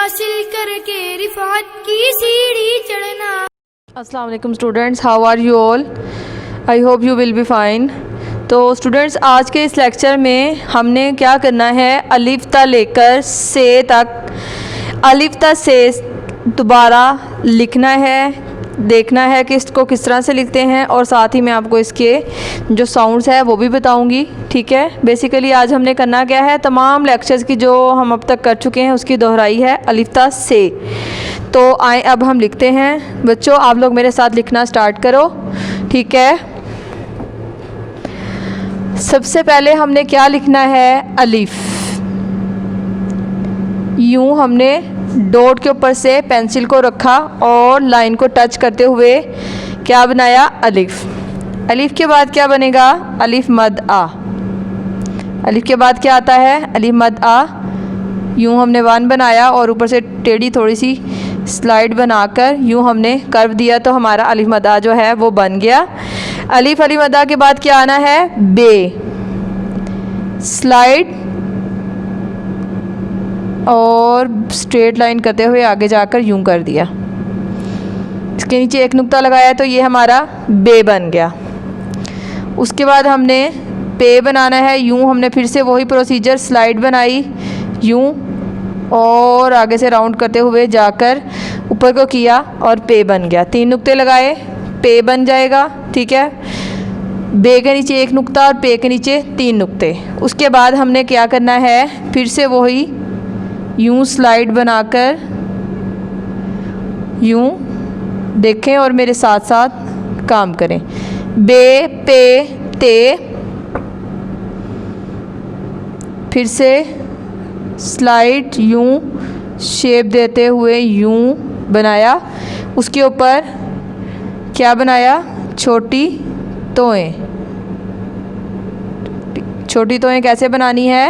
हासिल करके रिफात की सीढ़ी चढ़ना। अस्सलाम वालेकुम students, how are you all? I hope you will be fine. तो स्टूडेंट्स, आज के इस लेक्चर में हमने क्या करना है, अलिफ ता लेकर से तक अलिफ ता से दोबारा लिखना है, देखना है कि इसको किस तरह से लिखते हैं, और साथ ही मैं आपको इसके जो साउंड्स है वो भी बताऊंगी। ठीक है, बेसिकली आज हमने करना क्या है, तमाम लेक्चर्स की जो हम अब तक कर चुके हैं उसकी दोहराई है अलिफ ता से। तो आए अब हम लिखते हैं। बच्चों, आप लोग मेरे साथ लिखना स्टार्ट करो। ठीक है, सबसे पहले हमने क्या लिखना है, अलिफ। यूं हमने डॉट के ऊपर से पेंसिल को रखा और लाइन को टच करते हुए क्या बनाया, अलिफ। अलिफ के बाद क्या बनेगा, अलिफ मद आ। अलिफ के बाद क्या आता है, अलिफ मद आ। यूं हमने वन बनाया और ऊपर से टेढ़ी थोड़ी सी स्लाइड बनाकर यूं हमने कर्व दिया, तो हमारा अलिफ मद आ जो है वो बन गया। अलिफ अलिफ मद आ के बाद क्या आना है, बे। स्लाइड और स्ट्रेट लाइन करते हुए आगे जाकर यूं कर दिया, इसके नीचे एक नुक्ता लगाया तो ये हमारा बे बन गया। उसके बाद हमने पे बनाना है। यूं हमने फिर से वही प्रोसीजर, स्लाइड बनाई यूं और आगे से राउंड करते हुए जाकर ऊपर को किया और पे बन गया। 3 नुक्ते लगाए, पे बन जाएगा। ठीक है, बे के नीचे एक नुक्ता और पे के नीचे 3 नुक्ते। उसके बाद हमने क्या करना है, फिर से वही यूं स्लाइड बनाकर यूं देखें और मेरे साथ साथ काम करें। बे, पे, ते, फिर से स्लाइड यूं शेप देते हुए यूं बनाया। उसके ऊपर क्या बनाया, छोटी तोएं। छोटी तोएं कैसे बनानी है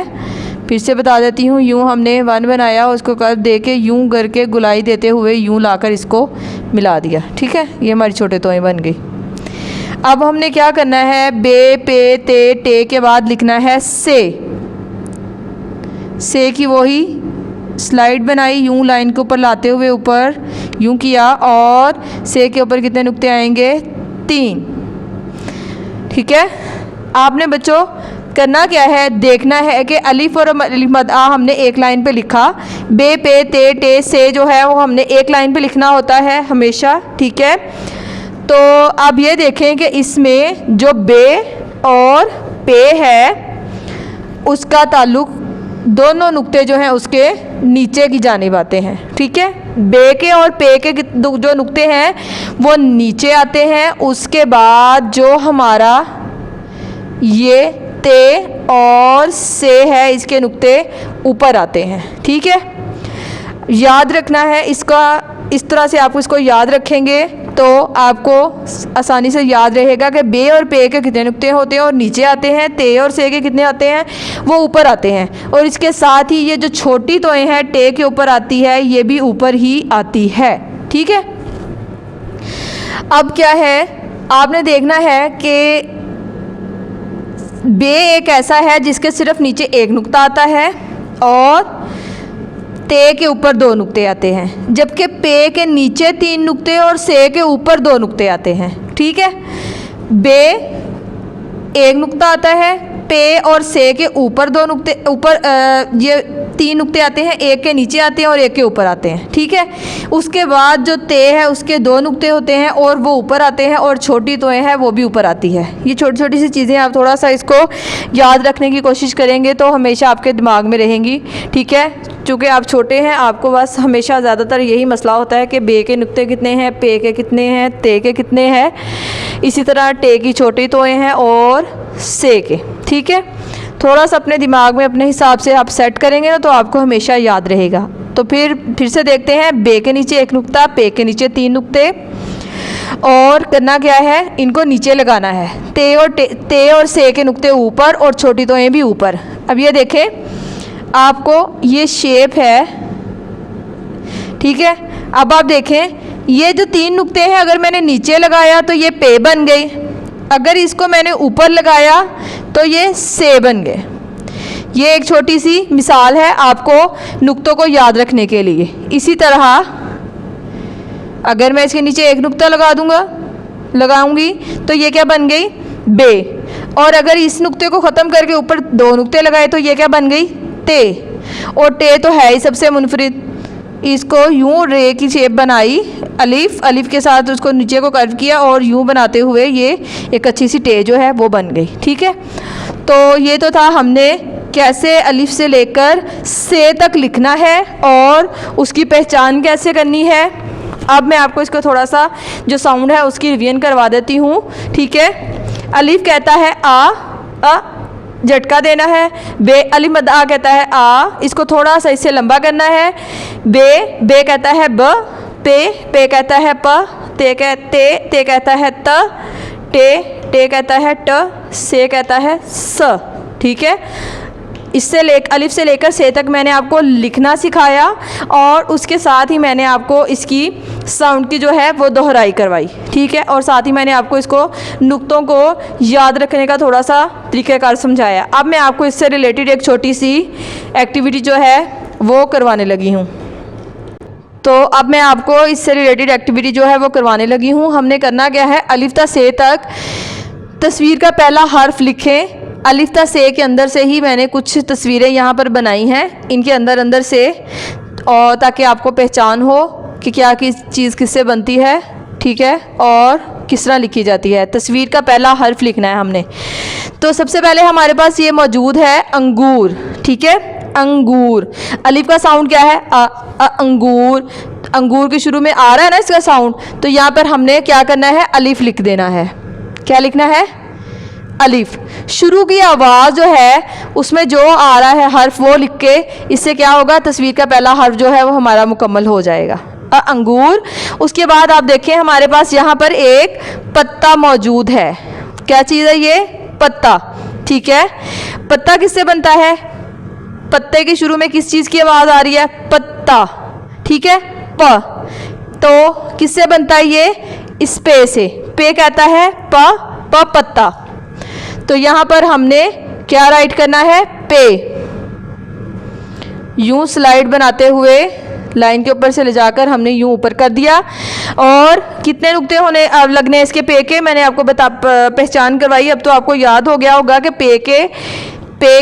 फिर से बता देती हूँ। यूं हमने वन बनाया, उसको कर्व दे के यूं करके गुलाई देते हुए यूं लाकर इसको मिला दिया। ठीक है, ये हमारी छोटे तोएं बन गई। अब हमने क्या करना है, बे, पे, ते, टे के बाद लिखना है से। से की वही स्लाइड बनाई, यूं लाइन के ऊपर लाते हुए ऊपर यूं किया और से के ऊपर कितने नुक्ते आएंगे, 3। ठीक है, आपने बच्चों करना क्या है, देखना है कि अलिफ और अलिफ मद आ हमने एक लाइन पे लिखा। बे, पे, ते, टे, से जो है वो हमने एक लाइन पे लिखना होता है हमेशा। ठीक है, तो अब ये देखें कि इसमें जो बे और पे है उसका ताल्लुक दोनों नुक्ते जो हैं उसके नीचे की जानिब आते हैं। ठीक है, बे के और पे के जो नुक्ते हैं वो नीचे आते हैं। उसके बाद जो हमारा ये ते और से है इसके नुक्ते ऊपर आते हैं। ठीक है, याद रखना है इसका, इस तरह से आप इसको याद रखेंगे तो आपको आसानी से याद रहेगा कि बे और पे के कितने नुक्ते होते हैं और नीचे आते हैं, ते और से के कितने आते हैं वो ऊपर आते हैं। और इसके साथ ही ये जो छोटी तोएं हैं टे के ऊपर आती है, ये भी ऊपर ही आती है। ठीक है, अब क्या है, आपने देखना है कि बे एक ऐसा है जिसके सिर्फ नीचे एक नुक्ता आता है और ते के ऊपर 2 नुक्ते आते हैं, जबकि पे के नीचे 3 नुक्ते और से के ऊपर 2 नुक्ते आते हैं। ठीक है, बे एक नुक्ता आता है, पे और से के ऊपर 2 नुक्ते, ऊपर ये 3 नुक्ते आते हैं, एक के नीचे आते हैं और एक के ऊपर आते हैं। ठीक है, उसके बाद जो ते है उसके 2 नुक्ते होते हैं और वो ऊपर आते हैं, और छोटी तोएं है वो भी ऊपर आती है। ये छोटी छोटी सी चीज़ें आप थोड़ा सा इसको याद रखने की कोशिश करेंगे तो हमेशा आपके दिमाग में रहेंगी। ठीक है, चूँकि आप छोटे हैं, आपको बस हमेशा ज़्यादातर यही मसला होता है कि बे के नुक्ते कितने हैं, पे के कितने हैं, ते के कितने हैं। इसी तरह टे की छोटी तोएं हैं और से के। ठीक है, थोड़ा सा अपने दिमाग में अपने हिसाब से आप सेट करेंगे ना तो आपको हमेशा याद रहेगा। तो फिर से देखते हैं, बे के नीचे एक नुक्ता, पे के नीचे 3 नुक्ते, और करना क्या है, इनको नीचे लगाना है। ते और से के नुक्ते ऊपर और छोटी तोएं भी ऊपर। अब ये देखें, आपको ये शेप है। ठीक है, अब आप देखें ये जो 3 नुक्ते हैं अगर मैंने नीचे लगाया तो ये पे बन गई, अगर इसको मैंने ऊपर लगाया तो ये से बन गए। ये एक छोटी सी मिसाल है आपको नुक्तों को याद रखने के लिए। इसी तरह अगर मैं इसके नीचे एक नुक्ता लगाऊंगी तो ये क्या बन गई, बे। और अगर इस नुक्ते को ख़त्म करके ऊपर 2 नुक्ते लगाए तो ये क्या बन गई, ते। और टे तो है ही सबसे मुनफरिद। इसको यूं रे की शेप बनाई, अलिफ के साथ उसको नीचे को कर्व किया और यूं बनाते हुए ये एक अच्छी सी टे जो है वो बन गई। ठीक है, तो ये तो था हमने कैसे अलिफ से लेकर से तक लिखना है और उसकी पहचान कैसे करनी है। अब मैं आपको इसको थोड़ा सा जो साउंड है उसकी रिवीजन करवा देती हूँ। ठीक है, अलिफ कहता है आ झटका देना है। बे अलिफ मद आ कहता है आ, इसको थोड़ा सा इससे लंबा करना है। बे कहता है ब। पे कहता है प। ते कहता है त। टे कहता है ट। से कहता है स। ठीक है, इससे अलिफ से लेकर से तक मैंने आपको लिखना सिखाया और उसके साथ ही मैंने आपको इसकी साउंड की जो है वो दोहराई करवाई। ठीक है, और साथ ही मैंने आपको इसको नुक्तों को याद रखने का थोड़ा सा तरीक़ाकार समझाया। अब मैं आपको इससे रिलेटेड एक छोटी सी एक्टिविटी जो है वो करवाने लगी हूँ। तो अब मैं आपको इससे रिलेटेड एक्टिविटी जो है वो करवाने लगी हूँ। हमने करना क्या है, अलिफ ता से तक तस्वीर का पहला हर्फ लिखें। अलिफ ता से के अंदर से ही मैंने कुछ तस्वीरें यहाँ पर बनाई हैं, इनके अंदर से, और ताकि आपको पहचान हो कि क्या किस चीज़ किससे बनती है। ठीक है, और किस तरह लिखी जाती है। तस्वीर का पहला हर्फ लिखना है हमने। तो सबसे पहले हमारे पास ये मौजूद है अंगूर। ठीक है, अंगूर। अलिफ का साउंड क्या है, अंगूर। अंगूर के शुरू में आ रहा है ना इसका साउंड, तो यहाँ पर हमने क्या करना है, अलिफ लिख देना है। क्या लिखना है, अलिफ। शुरू की आवाज़ जो है उसमें जो आ रहा है हर्फ वो लिख के, इससे क्या होगा, तस्वीर का पहला हर्फ जो है वो हमारा मुकम्मल हो जाएगा, अंगूर। उसके बाद आप देखें हमारे पास यहाँ पर एक पत्ता मौजूद है। क्या चीज़ है ये, पत्ता। ठीक है, पत्ता किससे बनता है, पत्ते के शुरू में किस चीज़ की आवाज़ आ रही है, पत्ता। ठीक है, प। तो किससे बनता है ये, इस पे से। पे कहता है प पत्ता। तो यहाँ पर हमने क्या राइट करना है, पे। यूं स्लाइड बनाते हुए लाइन के ऊपर से ले जाकर हमने यूं ऊपर कर दिया। और कितने नुक्ते होने अब लगने इसके पे के, मैंने आपको पहचान करवाई। अब तो आपको याद हो गया होगा कि पे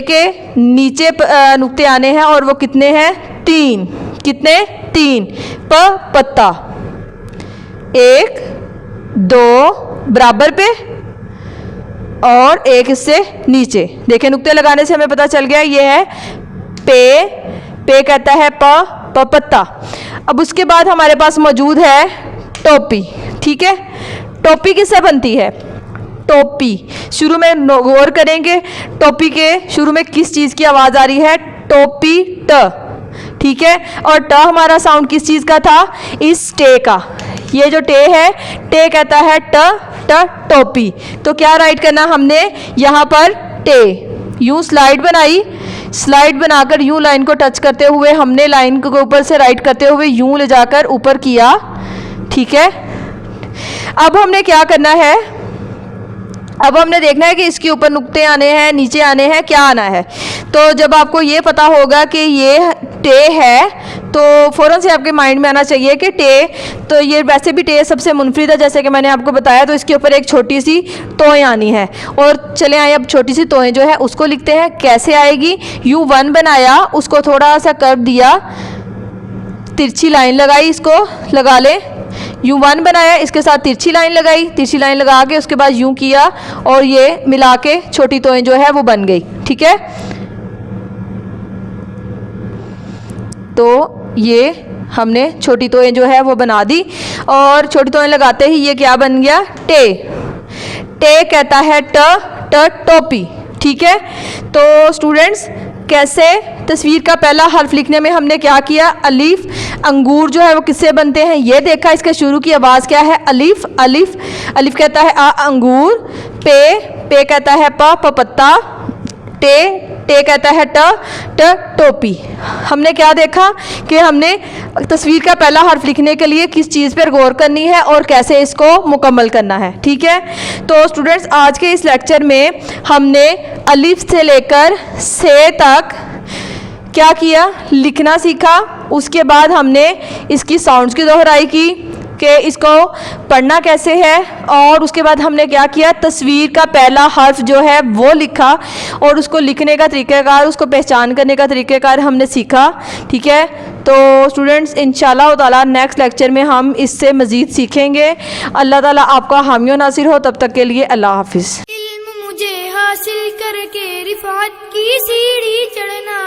के नीचे नुक्ते आने हैं और वो कितने हैं, 3। कितने, 3। पत्ता। 1 2 बराबर पे और एक इससे नीचे। देखें नुक्ते लगाने से हमें पता चल गया ये है पे कहता है प पत्ता। अब उसके बाद हमारे पास मौजूद है टोपी। ठीक है, टोपी किससे बनती है, टोपी। शुरू में गौर करेंगे, टोपी के शुरू में किस चीज़ की आवाज़ आ रही है, टोपी, ट। ठीक है, और ट हमारा साउंड किस चीज़ का था, इस टे का। ये जो टे है, टे कहता है ट टोपी। तो क्या राइट करना हमने यहाँ पर, टे। यूं स्लाइड बनाई, स्लाइड बनाकर यूं लाइन को टच करते हुए हमने लाइन को ऊपर से राइट करते हुए यूं ले जाकर ऊपर किया। ठीक है, अब हमने क्या करना है, अब हमने देखना है कि इसके ऊपर नुक्ते आने हैं, नीचे आने हैं, क्या आना है। तो जब आपको ये पता होगा कि ये टे है तो फ़ौरन से आपके माइंड में आना चाहिए कि टे, तो ये वैसे भी टे सबसे मुनफरिद है जैसे कि मैंने आपको बताया। तो इसके ऊपर एक छोटी सी तोएं आनी है। और चले आए अब छोटी सी तोएं जो है उसको लिखते हैं। कैसे आएगी, U1 बनाया, उसको थोड़ा सा कर्व दिया, तिरछी लाइन लगाई, इसको लगा ले। U1 बनाया, इसके साथ तिरछी लाइन लगाई, तिरछी लाइन लगा के उसके बाद यूं किया और ये मिला के छोटी तोएं जो है वो बन गई। ठीक है, तो ये हमने छोटी तोएं जो है वो बना दी और छोटी तोएं लगाते ही ये क्या बन गया, टे। टे कहता है ट टोपी। ठीक है, तो स्टूडेंट्स कैसे तस्वीर का पहला हर्फ लिखने में हमने क्या किया, अलिफ। अंगूर जो है वो किससे बनते हैं ये देखा, इसके शुरू की आवाज़ क्या है, अलिफ। अलिफ कहता है अंगूर। पे कहता है प पत्ता। टे कहता है ट टोपी। हमने क्या देखा कि हमने तस्वीर का पहला हर्फ लिखने के लिए किस चीज़ पर गौर करनी है और कैसे इसको मुकम्मल करना है। ठीक है, तो स्टूडेंट्स आज के इस लेक्चर में हमने अलिफ से लेकर से तक क्या किया, लिखना सीखा। उसके बाद हमने इसकी साउंड्स की दोहराई की कि इसको पढ़ना कैसे है, और उसके बाद हमने क्या किया, तस्वीर का पहला हर्फ जो है वो लिखा और उसको लिखने का तरीक़ाकार, उसको पहचान करने का तरीक़ाकार हमने सीखा। ठीक है, तो स्टूडेंट्स इंशाल्लाह ताला नेक्स्ट लेक्चर में हम इससे मज़ीद सीखेंगे। अल्लाह ताला आपका हामी व नासिर हो। तब तक के लिए अल्लाह हाफिज़। इल्म मुझे हासिल करके रिफात की सीढ़ी चढ़ना